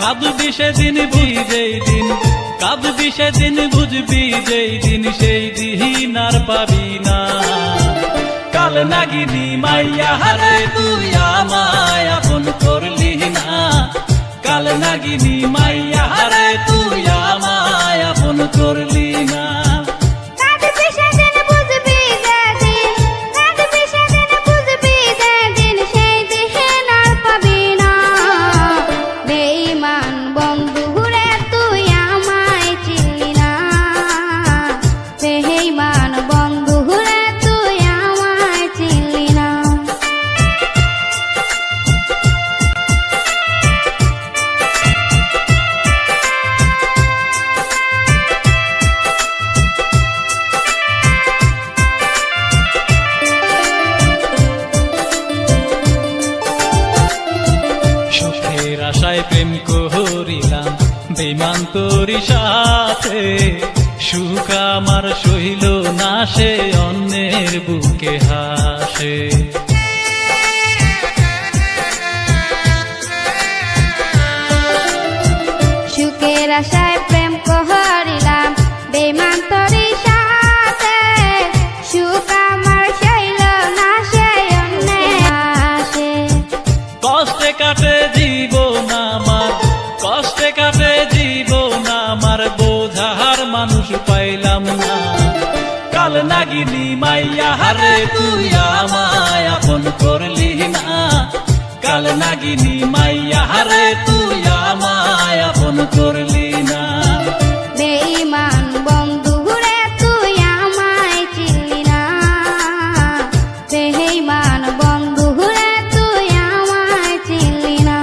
কাঁদবি সেদিন যেই দিন, কাঁদবি সেদিন বুঝবি যেই দিন, সেই দিন আর পাবি না। কাল নাগিনী মাইয়া হারে তুই আমায় আপন করলি না, কাল নাগিনী মাইয়া হারে তুই আমায় আপন করলি না। আশায় প্রেম করিলাম বেঈমান তোরি সাথে, সুখ আমার সইল না সে অন্যের বুকে হাসে। সুখের আশায় প্রেম করিলাম বেঈমান তোরি সাথে, সুখ আমার সইল না সে অন্যের হাসে। কষ্টে কাটে জীবন আমার, কষ্টে কাটে জীবন আমার, বোঝার মানুষ পাইলাম না। কাল নাগিনী মাইয়া হারে তুই আমায় আপন করলি না, কাল নাগিনী মাইয়া হারে তুই আমায় আপন করলি না। বেঈমান বন্ধু রে তুই আমায় চিনলি না, বেঈমান বন্ধু রে তুই আমায় চিনলি না।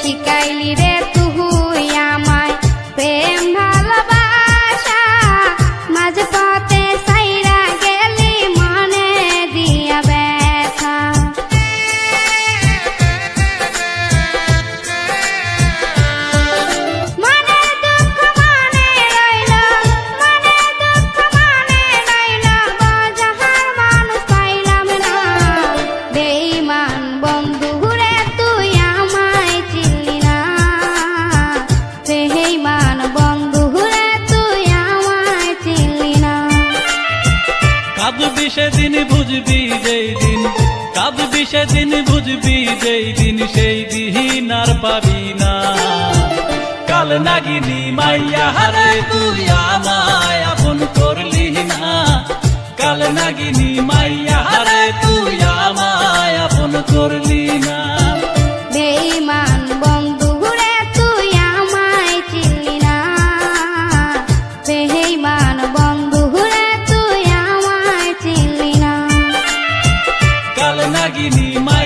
শিখাইলি রে তুই আমায় প্রেম ভালোবাসা, মাঝ পথে সাইরা গেলি মনে দিয়া ব্যথা। মনের দুঃখ মনে রইল, মনের দুঃখ মনে রইল, বোঝার মানুষ পাইলাম না। বেঈমান বন্ধু রে তুই আমায় চিনলি না, বেঈমান বন্ধু রে তুই আমায় চিনলি না। কাঁদবি সেদিন বুঝবি যেই দিন, কাঁদবি সেদিন বুঝবি যেই দিন, সেই দিন আর পাবি না। কাল নাগিনী মাইয়া হারে তুই আমায় আপন করলি না, কাল নাগিনী মাইয়া হারে তুই আমায় আপন করলি না। বেঈমান বন্ধু রে তুই আমায় চিনলি না, বেঈমান বন্ধু রে তুই আমায় চিনলি না। কাল নাগিনী মাইয়া